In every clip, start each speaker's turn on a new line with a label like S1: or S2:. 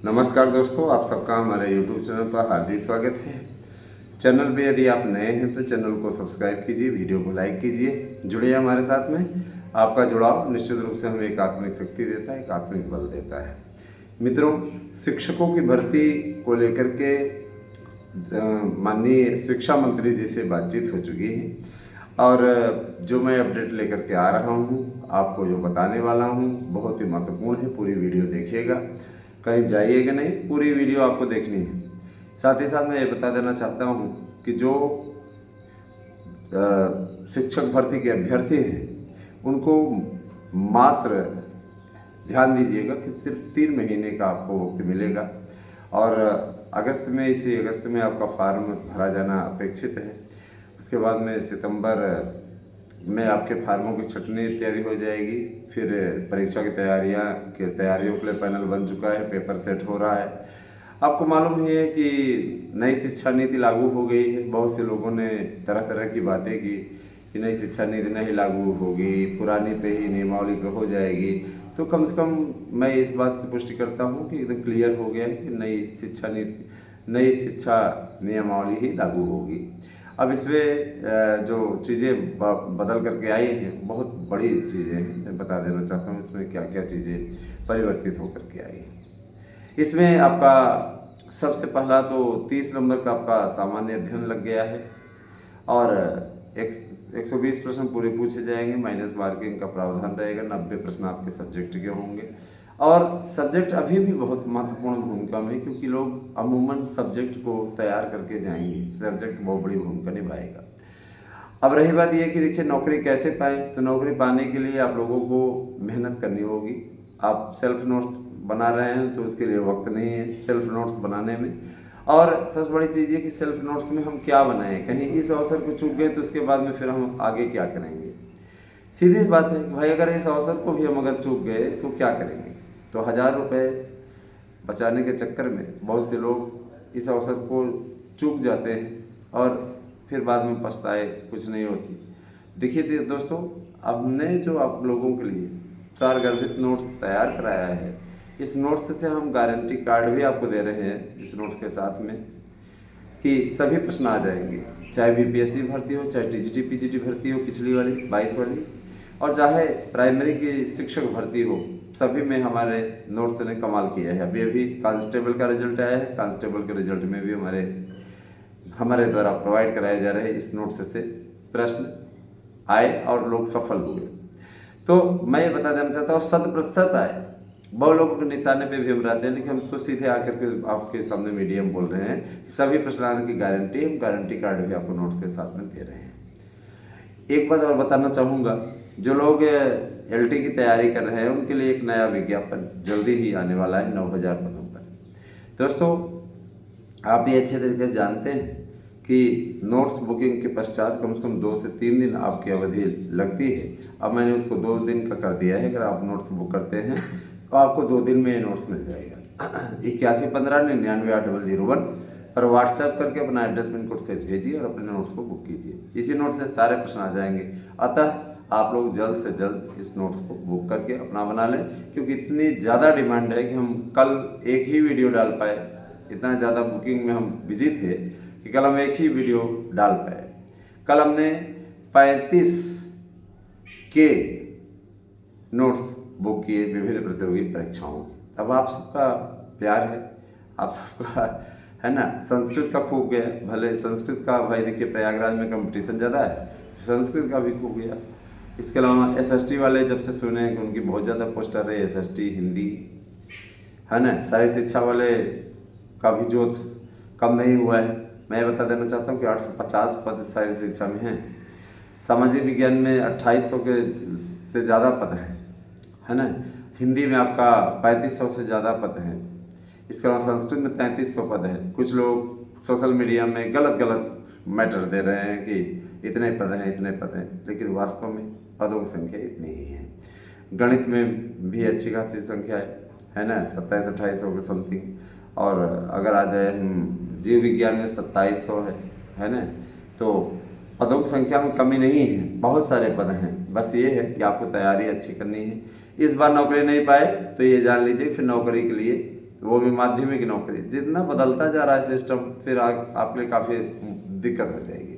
S1: नमस्कार दोस्तों, आप सबका हमारे YouTube चैनल पर हार्दिक स्वागत है। चैनल पे यदि आप नए हैं तो चैनल को सब्सक्राइब कीजिए, वीडियो को लाइक कीजिए, जुड़िए हमारे साथ में। आपका जुड़ाव निश्चित रूप से हमें एक आत्मिक शक्ति देता है, एक आत्मिक बल देता है। मित्रों, शिक्षकों की भर्ती को लेकर के माननीय शिक्षा मंत्री जी से बातचीत हो चुकी है और जो मैं अपडेट लेकर के आ रहा हूँ, आपको जो बताने वाला हूँ बहुत ही महत्वपूर्ण है। पूरी वीडियो देखिएगा, कहीं जाइएगा नहीं, पूरी वीडियो आपको देखनी है। साथ ही साथ मैं ये बता देना चाहता हूँ कि जो शिक्षक भर्ती के अभ्यर्थी हैं उनको मात्र ध्यान दीजिएगा कि सिर्फ 3 महीने का आपको वक्त मिलेगा और इसी अगस्त में आपका फॉर्म भरा जाना अपेक्षित है। उसके बाद में सितंबर में आपके फार्मों की छटनी इत्यादि हो जाएगी। फिर परीक्षा की तैयारियों के लिए पैनल बन चुका है, पेपर सेट हो रहा है। आपको मालूम ही है कि नई शिक्षा नीति लागू हो गई है। बहुत से लोगों ने तरह तरह की बातें की कि नई शिक्षा नीति नहीं लागू होगी, पुरानी पे ही नियमावली पे हो जाएगी। तो कम से कम मैं इस बात की पुष्टि करता हूँ कि एकदम क्लियर हो गया है कि नई शिक्षा नियमावली ही लागू होगी। अब इसमें जो चीज़ें बदल करके आई हैं, बहुत बड़ी चीज़ें हैं। मैं बता देना चाहता हूँ इसमें क्या क्या चीज़ें परिवर्तित होकर के आई हैं। इसमें आपका सबसे पहला तो 30 नंबर का आपका सामान्य अध्ययन लग गया है और 120 प्रश्न पूरे पूछे जाएंगे। माइनस मार्किंग का प्रावधान रहेगा। 90 प्रश्न आपके सब्जेक्ट के होंगे और सब्जेक्ट अभी भी बहुत महत्वपूर्ण भूमिका में, क्योंकि लोग अमूमन सब्जेक्ट को तैयार करके जाएंगे। सब्जेक्ट बहुत बड़ी भूमिका निभाएगा। अब रही बात यह कि देखिए, नौकरी कैसे पाएँ, तो नौकरी पाने के लिए आप लोगों को मेहनत करनी होगी। आप सेल्फ नोट्स बना रहे हैं तो उसके लिए वक्त नहीं है सेल्फ नोट्स बनाने में। और सबसे बड़ी चीज़ ये कि सेल्फ नोट्स में हम क्या बनाएं, कहीं इस अवसर को चूक गए तो उसके बाद में फिर हम आगे क्या करेंगे। सीधी बात है भाई, अगर इस अवसर को भी हम अगर चूक गए तो क्या करेंगे। तो 1000 रुपये बचाने के चक्कर में बहुत से लोग इस अवसर को चूक जाते हैं और फिर बाद में पछताए कुछ नहीं होती। देखिए दोस्तों, हमने जो आप लोगों के लिए 4 गर्भित नोट्स तैयार कराया है, इस नोट्स से हम गारंटी कार्ड भी आपको दे रहे हैं इस नोट्स के साथ में कि सभी प्रश्न आ जाएंगे। चाहे बीपीएससी भर्ती हो, चाहे टीजीटी पीजीटी भर्ती हो, पिछली वाली 22 वाली, और चाहे प्राइमरी की शिक्षक भर्ती हो, सभी में हमारे नोट्स ने कमाल किया है। अभी कांस्टेबल का रिजल्ट आया है। कांस्टेबल के रिजल्ट में भी हमारे द्वारा प्रोवाइड कराए जा रहे इस नोट्स से प्रश्न आए और लोग सफल हुए। तो मैं ये बता देना चाहता हूँ 100% आए। बहुत लोगों के निशाने पे भी हम रहते हैं, लेकिन हम तो सीधे आकर के आपके सामने मीडिया में बोल रहे हैं कि सभी प्रश्न आने की गारंटी, हम गारंटी कार्ड भी आपको नोट्स के साथ में दे रहे हैं। एक बात और बताना चाहूँगा, जो लोग एलटी की तैयारी कर रहे हैं उनके लिए एक नया विज्ञापन जल्दी ही आने वाला है 9000 पदों पर। दोस्तों, आप ये अच्छे तरीके से जानते हैं कि नोट्स बुकिंग के पश्चात कम से कम 2 से 3 दिन आपकी अवधि लगती है। अब मैंने उसको 2 दिन का कर दिया है। अगर आप नोट्स बुक करते हैं तो आपको 2 दिन में ये नोट्स मिल जाएगा। 8115998001 पर व्हाट्सएप करके अपना एड्रेस पिन कोड से भेजिए और अपने नोट्स को बुक कीजिए। इसी नोट से सारे प्रश्न आ जाएंगे। अतः आप लोग जल्द से जल्द इस नोट्स को बुक करके अपना बना लें, क्योंकि इतनी ज़्यादा डिमांड है कि हम कल एक ही वीडियो डाल पाए। इतना ज़्यादा बुकिंग में हम बिजी थे कि कल हम एक ही वीडियो डाल पाए। कल हमने 35 के नोट्स बुक किए विभिन्न प्रतियोगी परीक्षाओं के। अब आप सबका प्यार है, आप सबका है ना, संस्कृत का खूब गया। भले संस्कृत का भाई देखिए प्रयागराज में कंपटीशन ज़्यादा है, संस्कृत का भी खूब गया। इसके अलावा एसएसटी वाले जब से सुने हैं कि उनकी बहुत ज़्यादा पोस्टर है, एसएसटी हिंदी है ना, सारी शिक्षा वाले का भी जोश कम नहीं हुआ है। मैं बता देना चाहता हूँ कि 850 पद सारी शिक्षा में हैं। सामाजिक विज्ञान में 2800 के से ज़्यादा पद हैं, है ना। हिंदी में आपका 3500 से ज़्यादा पद हैं। इसके अलावा संस्कृत में 3300 पद हैं। कुछ लोग सोशल मीडिया में गलत मैटर दे रहे हैं कि इतने पद हैं, लेकिन वास्तव में पदों की संख्या इतनी ही है। गणित में भी अच्छी खासी संख्या है ना, 2700-2800 के समथिंग। और अगर आ जाए हम जीव विज्ञान में 2700 है ना। तो पदों की संख्या में कमी नहीं है, बहुत सारे पद हैं। बस ये है कि आपको तैयारी अच्छी करनी है। इस बार नौकरी नहीं पाए तो ये जान लीजिए फिर नौकरी के लिए वो भी माध्यमिक नौकरी। जितना बदलता जा रहा है सिस्टम, फिर आपके लिए काफ़ी दिक्कत हो जाएगी।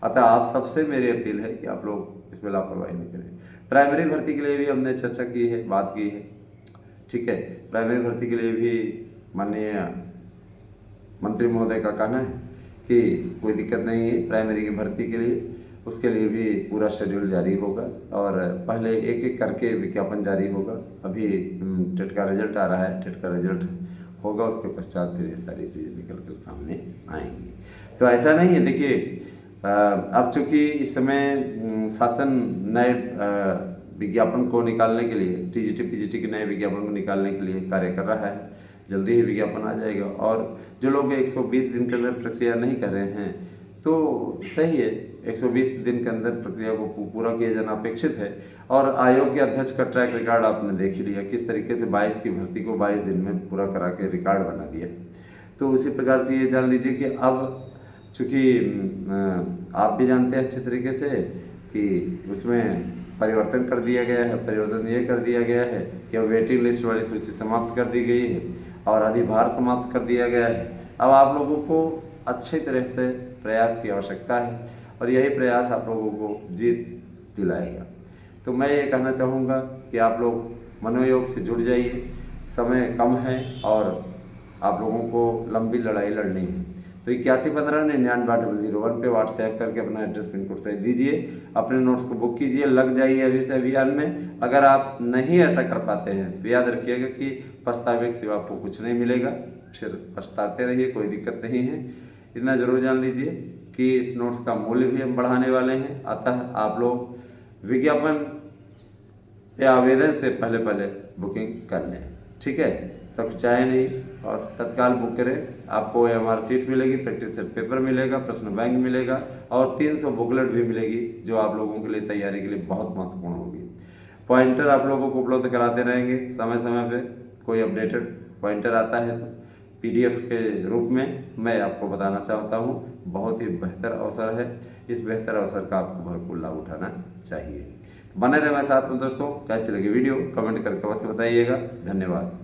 S1: अतः आप सबसे मेरी अपील है कि आप लोग इसमें लापरवाही नहीं करें। प्राइमरी भर्ती के लिए भी हमने चर्चा की है, बात की है, ठीक है। प्राइमरी भर्ती के लिए भी माननीय मंत्री महोदय का कहना है कि कोई दिक्कत नहीं है प्राइमरी की भर्ती के लिए, उसके लिए भी पूरा शेड्यूल जारी होगा और पहले एक एक करके विज्ञापन जारी होगा। अभी टेट का रिजल्ट आ रहा है, टेट का रिजल्ट होगा, उसके पश्चात फिर ये सारी चीज़ें निकल कर सामने आएंगी। तो ऐसा नहीं है, देखिए अब चूँकि इस समय शासन नए विज्ञापन को निकालने के लिए, टीजीटी पीजीटी के नए विज्ञापन को निकालने के लिए कार्य कर रहा है। जल्दी ही विज्ञापन आ जाएगा। और जो लोग 120 दिन के अंदर प्रक्रिया नहीं कर रहे हैं तो सही है, 120 दिन के अंदर प्रक्रिया को पूरा किया जाना अपेक्षित है। और आयोग के अध्यक्ष का ट्रैक रिकॉर्ड आपने देख ही लिया, किस तरीके से 22 की भर्ती को 22 दिन में पूरा करा के रिकॉर्ड बना दिया। तो उसी प्रकार से ये जान लीजिए कि अब चूँकि आप भी जानते हैं अच्छे तरीके से कि उसमें परिवर्तन कर दिया गया है। परिवर्तन ये कर दिया गया है कि अब वेटिंग लिस्ट वाली सूची समाप्त कर दी गई है और अधिभार समाप्त कर दिया गया है। अब आप लोगों को अच्छी तरह से प्रयास की आवश्यकता है और यही प्रयास आप लोगों को जीत दिलाएगा। तो मैं ये कहना चाहूँगा कि आप लोग मनोयोग से जुड़ जाइए, समय कम है और आप लोगों को लंबी लड़ाई लड़नी है। तो 8115-99-001 पे व्हाट्सएप करके अपना एड्रेस पिन कोड सही दीजिए, अपने नोट्स को बुक कीजिए, लग जाइए अभी से अभियान में। अगर आप नहीं ऐसा कर पाते हैं तो याद रखिएगा कि पछतावे के सिवा आपको कुछ नहीं मिलेगा, फिर पछताते रहिए, कोई दिक्कत नहीं है। इतना ज़रूर जान लीजिए कि इस नोट्स का मूल्य भी हम बढ़ाने वाले हैं। अतः आप लोग विज्ञापन या आवेदन से पहले बुकिंग कर लें, ठीक है। सकुचाए नहीं और तत्काल बुक करें। आपको AMR सीट मिलेगी, प्रैक्टिस सेट पेपर मिलेगा, प्रश्न बैंक मिलेगा और 300 बुकलेट भी मिलेगी, जो आप लोगों के लिए तैयारी के लिए बहुत महत्वपूर्ण होगी। पॉइंटर आप लोगों को उपलब्ध कराते रहेंगे समय समय पे। कोई अपडेटेड पॉइंटर आता है तो PDF के रूप में मैं आपको बताना चाहता हूँ। बहुत ही बेहतर अवसर है, इस बेहतर अवसर का आपको भरपूर लाभ उठाना चाहिए। बने रहे हमारे साथ में दोस्तों। कैसी लगी वीडियो कमेंट करके अवश्य बताइएगा। धन्यवाद।